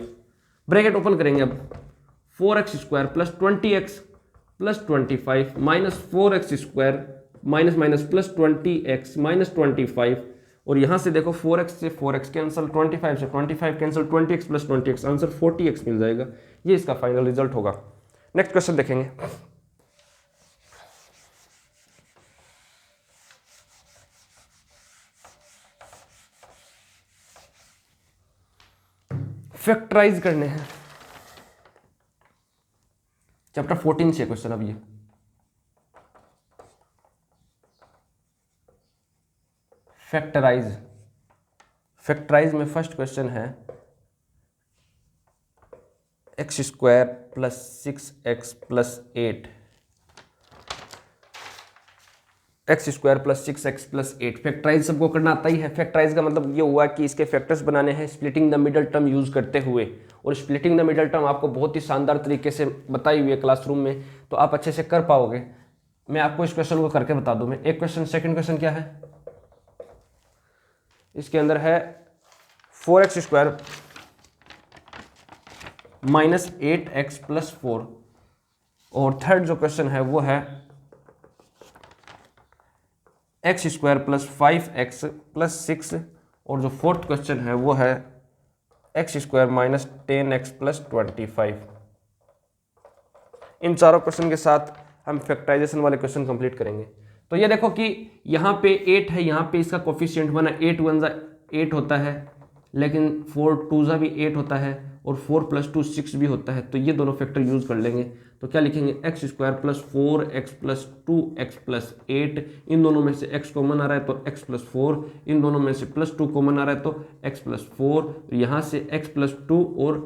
bracket open करेंगे। अब 4x square plus 20x plus 25 minus 4x square minus minus plus 20x minus 25 और यहाँ से देखो 4x से 4x कैंसिल, 25 से 25 cancel, 20x plus 20x answer 40x मिल जाएगा। ये इसका फाइनल रिजल्ट होगा। नेक्स्ट क्वेश्चन देखेंगे। फैक्टराइज करने हैं, चैप्टर 14 से क्वेश्चन। अब ये फैक्टराइज में फर्स्ट क्वेश्चन है X square plus 6x plus 8, X square plus 6x plus 8। Factorise सबको करना आता ही है। फैक्टराइज का मतलब ये हुआ कि इसके फैक्टर्स बनाने हैं splitting the middle term use करते हुए, और स्प्लिटिंग द मिडल टर्म आपको बहुत ही शानदार तरीके से बताई हुई है क्लासरूम में, तो आप अच्छे से कर पाओगे। मैं आपको इस क्वेश्चन को करके बता दूं। मैं एक क्वेश्चन, सेकंड क्वेश्चन क्या है, इसके अंदर है 4x square minus 8x plus 4, और थर्ड जो क्वेश्चन है वो है X square plus 5x plus 6, और जो फोर्थ क्वेश्चन है वो है X square minus 10x plus 25। इन चारों क्वेश्चन के साथ हम फैक्टराइजेशन वाले क्वेश्चन कंप्लीट करेंगे। तो ये देखो कि यहाँ पे 8 है, यहाँ पे इसका कोफिशिएंट बना 8 1 8 होता है, लेकिन 4 2 भी 8 होता है, और 4 + 2 6 भी होता है। तो ये दोनों फैक्टर यूज कर लेंगे। तो क्या लिखेंगे, x square plus 4x plus 2x plus 8, इन दोनों में से x कॉमन आ रहा है तो x प्लस 4, इन दोनों में से प्लस 2 कॉमन आ रहा है तो x प्लस 4, यहाँ से x प्लस 2 और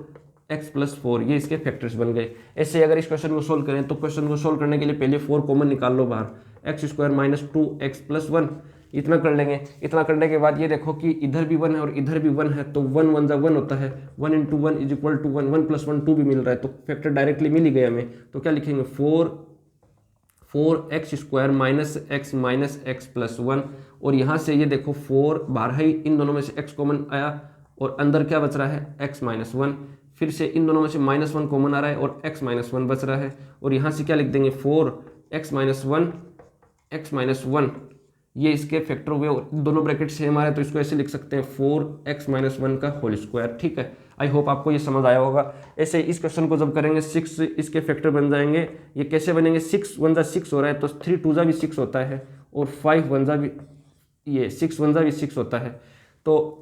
x प्लस 4, ये इसके फैक्टर्स बन गए। ऐसे अगर इस क्वेश्चन को सोल्व करें तो क्वेश्चन को सोल्व करने के लिए पहले 4 कॉमन निकाल लो बाहर, x square minus 2x plus 1, इतना कर लेंगे। इतना करने के बाद ये देखो कि इधर भी 1 है और इधर भी 1 है, तो 1 1 जा 1 होता है, 1 × 1 = 1, 1 + 1 2 भी मिल रहा है, तो फैक्टर डायरेक्टली मिल ही गया हमें। तो क्या लिखेंगे, 4x square minus x plus 1, और यहाँ से ये देखो 4 बाहर है, इन दोनों में से x कॉमन आया और अंदर क्या बच रहा है, x माइनस 1, फिर से इन दोनों में से -1 कॉमन आ रहा है और x माइनस 1 बच रहा है, और यहाँ से क्या लिख देंगे, 4x माइनस 1 x माइनस 1, ये इसके फैक्टर हुए, दोनों ब्रैकेट सेम आ रहे हैं तो इसको ऐसे लिख सकते हैं 4x माइनस 1 का होल स्क्वायर। ठीक है, आई होप आपको ये समझ आया होगा। ऐसे इस क्वेश्चन को जब करेंगे 6 इसके फैक्टर बन जाएंगे। ये कैसे बनेंगे, 6 1 जा 6 हो रहा है तो 3 2 जा भी 6 होता है, और 5 1 जा भी, ये 6 1 जा भी 6 होता है। तो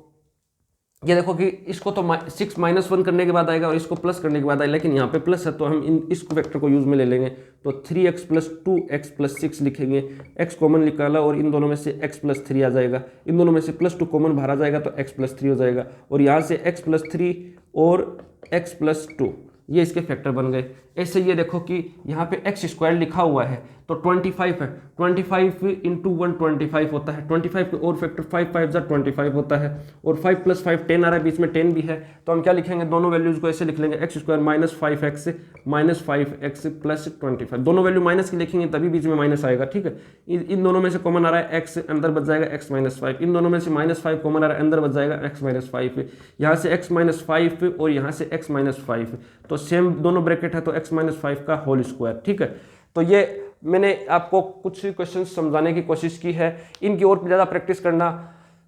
ये देखो कि इसको तो 6 -1 करने के बाद आएगा और इसको प्लस करने के बाद आएगा, लेकिन यहाँ पे प्लस है तो हम इस वेक्टर को यूज में ले लेंगे। तो 3x प्लस 2x प्लस 6 लिखेंगे, x कॉमन निकाला और इन दोनों में से x प्लस 3 आ जाएगा, इन दोनों में से प्लस 2 कॉमन बाहर आ जाएगा तो x प्लस 3 हो जाएगा, और यहाँ से x प्लस 3 और x प्लस 2, ये इसके फैक्टर बन गए। ऐसे ये देखो कि यहाँ पे एक्स स्क्वायर लिखा हुआ है तो 25 है, 25 × 1 25 होता है, 25 के और फैक्टर 5 5 जा 25 होता है, और 5 + 5 10 आ रहा है, बीच में 10 भी है, तो हम क्या लिखेंगे, दोनों वैल्यूज को ऐसे लिख लेंगे, x square minus 5x plus 25, दोनों वैल्यू माइनस की लिखेंगे तभी बीच में माइनस आएगा। ठीक है, इन दोनों में से कॉमन आ रहा है x, अंदर बच जाएगा x माइनस 5, इन दोनों में से -5 कॉमन आ रहा है, अंदर बच जाएगा x माइनस 5, यहाँ से x माइनस 5 और यहाँ से x माइनस 5, तो सेम दोनों ब्रैकेट है तो x माइनस 5 का होल स्क्वायर। ठीक है, तो ये मैंने आपको कुछ क्वेश्चन समझाने की कोशिश की है, इनकी और ज़्यादा प्रैक्टिस करना,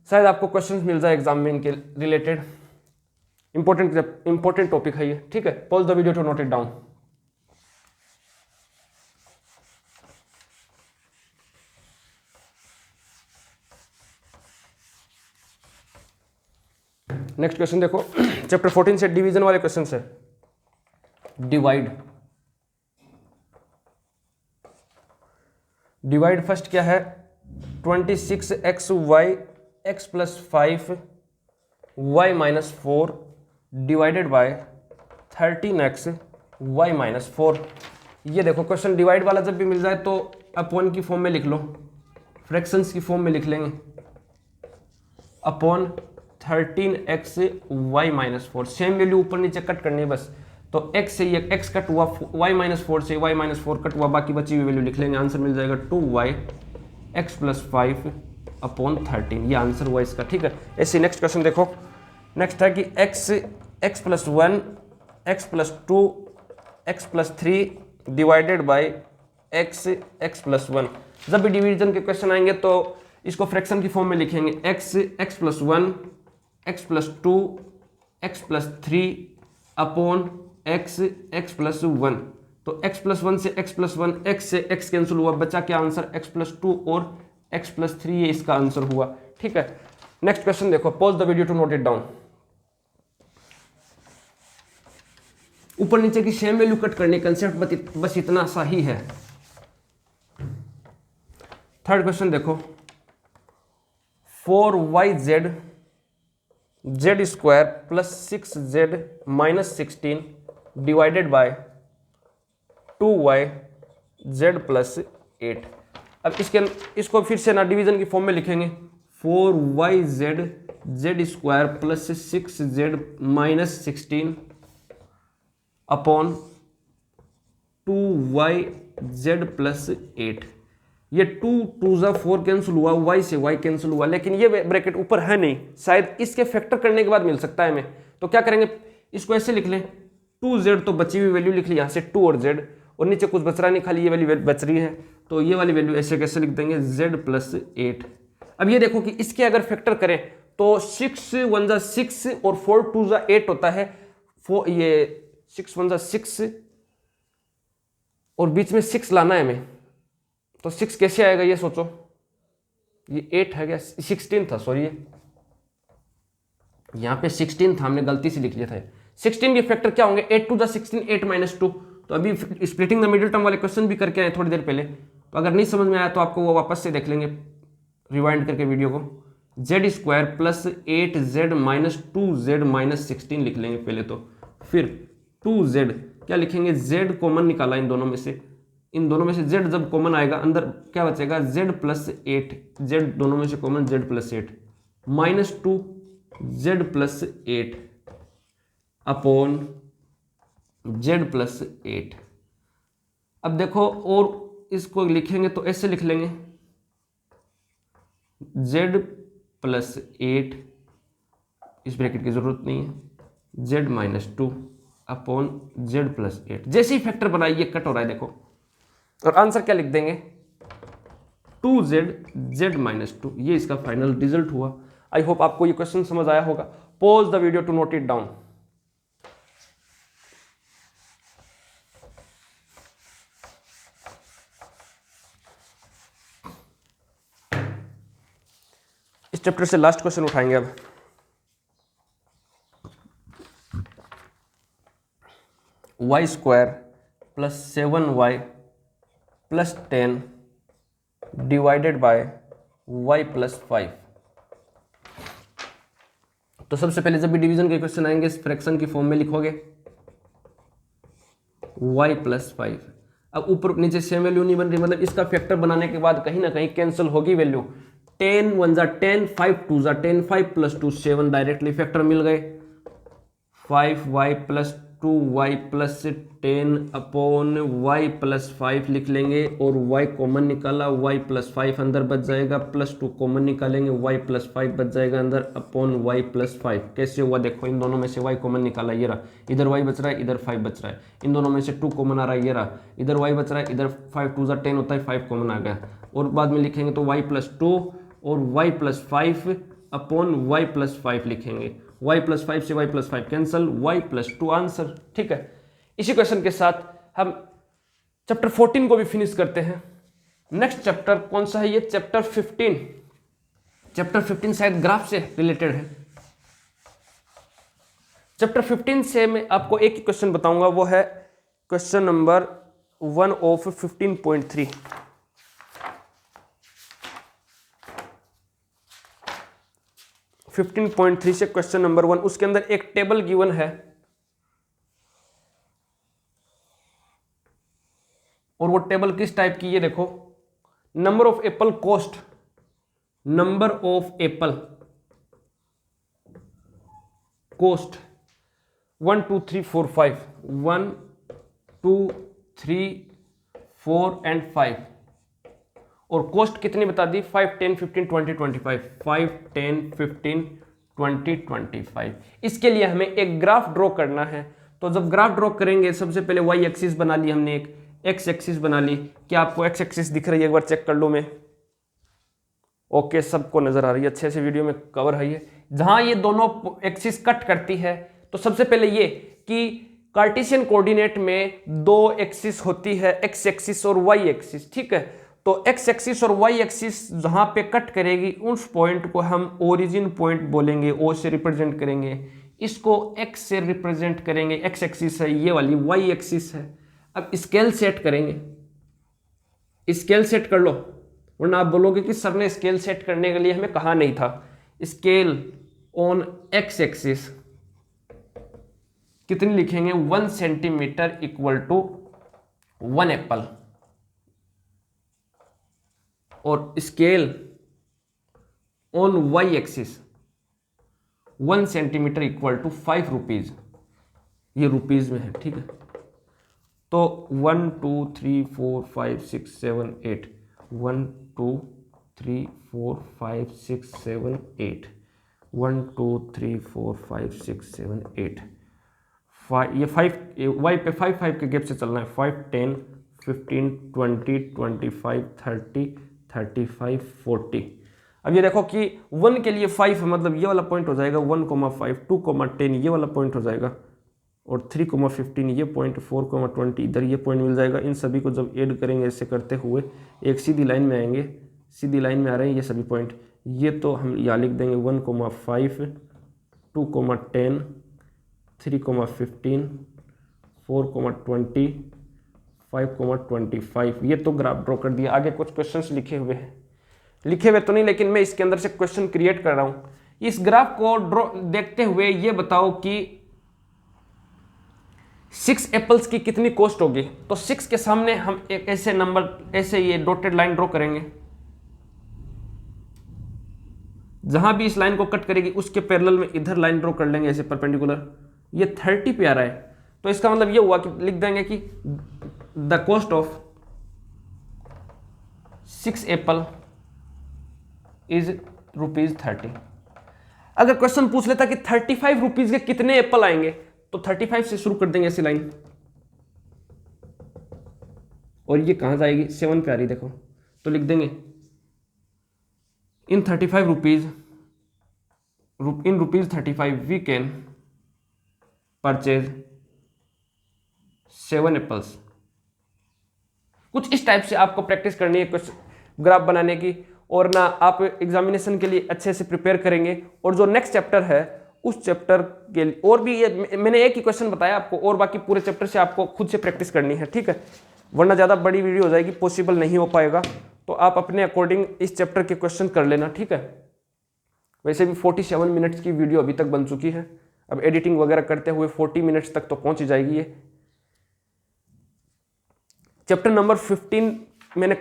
शायद आपको क्वेश्चन मिल जाए एग्जाम में इनके रिलेटेड। इंपॉर्टेंट टॉपिक है ये। ठीक है, pause the video to note it down. Next question देखो, चैप्टर 14 से डिवीजन वाले क्वेश्चन है। डिवाइड फर्स्ट क्या है, 26xy x plus 5 y minus 4 divided by 13x y minus 4। ये देखो क्वेश्चन डिवाइड वाला जब भी मिल जाए तो अपॉन की फॉर्म में लिख लो, फ्रैक्शंस की फॉर्म में लिख लेंगे, upon 13x y minus 4, same value ऊपर नीचे कट करनी है बस। तो x से ये x कट हुआ, y माइनस 4 से y माइनस 4 कट हुआ, बाकी बची हुई वैल्यू लिख लेंगे, आंसर मिल जाएगा 2y x प्लस 5 अपॉन 13, ये आंसर हुआ इसका। ठीक है, ऐसे नेक्स्ट क्वेश्चन देखो, नेक्स्ट है कि x plus 1 x plus 2 x plus 3 divided by x plus 1। जब भी डिवीजन के क्वेश्चन आएंगे तो इसको फ्रैक्शन की फॉर्म में लिखेंगे, x plus 1 x plus 2 x plus 3 upon X X plus one, तो एक्स प्लस वन से एक्स प्लस वन, एक्स से एक्स कैंसिल हुआ, बचा क्या आंसर एक्स प्लस टू और एक्स प्लस थ्री, ये इसका आंसर हुआ। ठीक है, नेक्स्ट क्वेश्चन देखो, pause the video to note it down. ऊपर नीचे की सेम वैल्यू कट करने कंसेप्ट बस इतना सा ही है। थर्ड क्वेश्चन देखो, 4yz Z square plus 6z minus 16 divided by 2yz plus 8। अब इसको फिर से ना डिवीजन की फॉर्म में लिखेंगे, 4yz Z square plus 6z minus 16 upon 2yz plus 8। ये 2 2 ज़ा 4 कैंसिल हुआ, y से y कैंसिल हुआ, लेकिन ये ब्रैकेट ऊपर है नहीं, शायद इसके फैक्टर करने के बाद मिल सकता है हमें। तो क्या करेंगे, इसको ऐसे लिख लें, 2z तो बची हुई वैल्यू लिख ली यहाँ से 2 और z, और नीचे कुछ बच रहा नहीं, खाली ये वैल्यू बच रही है, तो ये वाली वैल्यू ऐसे कैसे लिख देंगे, z प्लस 8। अब ये देखो कि इसके अगर फैक्टर करें तो 6 1 ज़ा 6 और 4 2 ज़ा 8 होता है, ये 6 1 ज़ा 6 और बीच में 6 लाना है हमें, तो 6 कैसे आएगा ये सोचो, ये 8 है क्या, 16 था, सॉरी यहाँ पे 16 था, हमने गलती से लिख लिया था। 16 के फैक्टर क्या होंगे, 8 2 ज़ा 16, 8 माइनस 2। तो अभी स्प्लिटिंग द मिडिल टर्म वाले क्वेश्चन भी करके आए थोड़ी देर पहले, तो अगर नहीं समझ में आया तो आपको वो वापस से देख लेंगे रिवाइंड करके वीडियो को। Z square plus 8z minus 2z minus 16 लिख लेंगे पहले तो, फिर 2z क्या लिखेंगे, z कॉमन निकाला इन दोनों में से, इन दोनों में से z जब कॉमन आएगा अंदर क्या बचेगा, z प्लस 8, z दोनों में से common z plus 8 minus 2z plus 8 upon z plus 8। अब देखो और इसको लिखेंगे तो ऐसे लिख लेंगे, z प्लस 8, इस ब्रैकेट की जरूरत नहीं है, z minus 2 upon z plus 8। जैसे ही फैक्टर बनाइए कट हो रहा है देखो, और आंसर क्या लिख देंगे, 2z z माइनस 2, ये इसका फाइनल रिजल्ट हुआ। आई होप आपको ये क्वेश्चन समझ आया होगा। Pause the video to note it down. इस चैप्टर से लास्ट क्वेश्चन उठाएंगे अब। y square plus 7y plus 10 divided by y plus 5। तो सबसे पहले जब भी डिवीजन के क्वेश्चन आएंगे इस फ्रैक्शन की फॉर्म में लिखोगे y प्लस 5। अब ऊपर नीचे सेम वैल्यू नहीं बन रही, मतलब इसका फैक्टर बनाने के बाद कहीं ना कहीं कैंसिल होगी वैल्यू। 10 1 ज़ा 10, 5 2 ज़ा 10, 5 प्लस 2 7, डायरेक्टली फैक्टर मिल गए। 5y plus 2y plus 10 upon y plus 5 लिख लेंगे, और y कॉमन निकाला, y प्लस 5 अंदर बच जाएगा, प्लस 2 कॉमन निकालेंगे, y प्लस 5 बच जाएगा अंदर अपॉन y प्लस 5। कैसे हुआ देखो, इन दोनों में से y कॉमन निकाला, ये रहा, इधर y बच रहा है, इधर 5 बच रहा है, इन दोनों में से 2 कॉमन आ रहा है, ये रहा, इधर y बच रहा है, इधर 5 2 ज़ा 10 होता है, 5 कॉमन आ गया, और बाद में लिखेंगे तो y प्लस 2 और y plus 5 upon y plus 5 लिखेंगे, y प्लस 5 से y plus 5 cancel, y plus 2 answer. ठीक है, इसी क्वेश्चन के साथ हम चैप्टर 14 को भी फिनिश करते हैं। नेक्स्ट चैप्टर कौन सा है, ये चैप्टर 15। चैप्टर 15 शायद ग्राफ से रिलेटेड है। चैप्टर 15 से मैं आपको एक ही क्वेश्चन बताऊंगा, वो है क्वेश्चन नंबर 1 ऑफ 15.3। फिफ्टीन 15.3 से क्वेश्चन नंबर 1, उसके अंदर एक टेबल गिवन है और वो टेबल किस टाइप की, ये देखो, number of Apple cost, number of Apple cost 1 2 3 4 5, 1 2 3 4 and 5, और कॉस्ट कितनी बता दी, 5 10 15 20 25, 5 10 15 20 25। इसके लिए हमें एक ग्राफ ड्रॉ करना है। तो जब ग्राफ ड्रॉ करेंगे सबसे पहले वाई एक्सिस बना ली हमने, एक एक्स एक्सिस बना ली। क्या आपको एक्स एक्सिस दिख रही है, एक बार चेक कर लो मैं। ओके, सबको नजर आ रही है, अच्छे से वीडियो में कवर है ये। जहां ये दोनों एक्सिस कट करती है तो सबसे पहले ये कि कार्टेशियन कोऑर्डिनेट में दो एक्सिस होती है, एक्स एक्सिस और वाई एक्सिस, ठीक है। तो एक्स एक्सिस और वाई एक्सिस जहां पे कट करेगी उस पॉइंट को हम ओरिजिन पॉइंट बोलेंगे, ओ से रिप्रेजेंट करेंगे। इसको एक्स से रिप्रेजेंट करेंगे, एक्स एक्सिस है, ये वाली वाई एक्सिस है। अब स्केल सेट करेंगे, स्केल सेट कर लो, वरना आप बोलोगे कि सर ने स्केल सेट करने के लिए हमें कहा नहीं था। स्केल ऑन एक्स एक्सिस कितनी लिखेंगे, 1 सेंटीमीटर इक्वल टू 1 एप्पल, और scale on y axis 1 centimetre equal to 5 rupees, ये रुपीज में है, ठीक है। तो 1 2 3 4 5 6 7 8, 1 2 3 4 5 6 7 8, 1 2 3 4 5 6 7 8, ये 5 वाई पे 5 5 के गैप से चलना है, 5 10 15 20 25 30 35 40। अब ये देखो कि 1 के लिए 5 है, मतलब ये वाला पॉइंट हो जाएगा 1,5, 2,10 ये वाला पॉइंट हो जाएगा, और 3,15 ये पॉइंट, 4,20 इधर ये पॉइंट मिल जाएगा। इन सभी को जब ऐड करेंगे ऐसे करते हुए एक सीधी लाइन में आएंगे, सीधी लाइन में आ रहे हैं ये सभी पॉइंट। ये तो हम यहाँ लिख देंगे 1,5, 2,10, 3,15, 4,20, 5,25। ये तो ग्राफ ड्रॉ कर दिया। आगे कुछ क्वेश्चंस लिखे हुए हैं, लिखे हुए तो नहीं, लेकिन मैं इसके अंदर से क्वेश्चन क्रिएट कर रहा हूं। इस ग्राफ को ड्रॉ देखते हुए ये बताओ कि 6 एप्पल्स की कितनी कॉस्ट होगी। तो 6 के सामने हम एक ऐसे नंबर, ऐसे ये डॉटेड लाइन ड्रॉ करेंगे, जहां भी इस लाइन को कट करेगी उसके पैरेलल में इधर लाइन ड्रॉ कर लेंगे ऐसे परपेंडिकुलर। ये 30 पे आ रहा है, तो इसका मतलब ये हुआ कि लिख देंगे कि the cost of 6 Apple is ₹30। अगर क्वेश्चन पूछ लेता कि 35 रुपीज के कितने एप्पल आएंगे, तो 35 से शुरू कर देंगे ऐसी लाइन, और ये कहां जाएगी, 7 पे आ रही देखो, तो लिख देंगे in 35 rupees, in ₹35 we can purchase 7 apples. कुछ इस टाइप से आपको प्रैक्टिस करनी है कुछ ग्राफ बनाने की, और ना आप एग्जामिनेशन के लिए अच्छे से प्रिपेयर करेंगे। और जो नेक्स्ट चैप्टर है उस चैप्टर के लिए और भी, ये मैंने एक ही क्वेश्चन बताया आपको, और बाकी पूरे चैप्टर से आपको खुद से प्रैक्टिस करनी है, ठीक है। वरना ज़्यादा बड़ी वीडियो हो जाएगी, पॉसिबल नहीं हो पाएगा। तो आप अपने अकॉर्डिंग इस चैप्टर के क्वेश्चन कर लेना, ठीक है। वैसे भी 47 मिनट्स की वीडियो अभी तक बन चुकी है, अब एडिटिंग वगैरह करते हुए 40 मिनट्स तक तो पहुंच ही जाएगी ये। चैप्टर नंबर 15 मैंने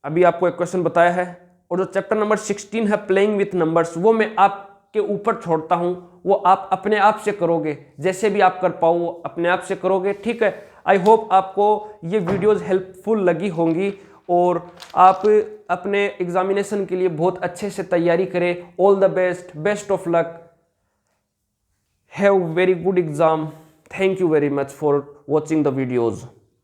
अभी आपको एक क्वेश्चन बताया है, और जो चैप्टर नंबर 16 है प्लेइंग विथ नंबर्स, वो मैं आपके ऊपर छोड़ता हूं, वो आप अपने आप से करोगे, जैसे भी आप कर पाओ वो अपने आप से करोगे, ठीक है। आई होप आपको ये वीडियोस हेल्पफुल लगी होंगी, और आप अपने एग्जामिनेशन के लिए बहुत अच्छे से तैयारी करें। All the best, best of luck, have very good exam. Thank you very much for watching the videos.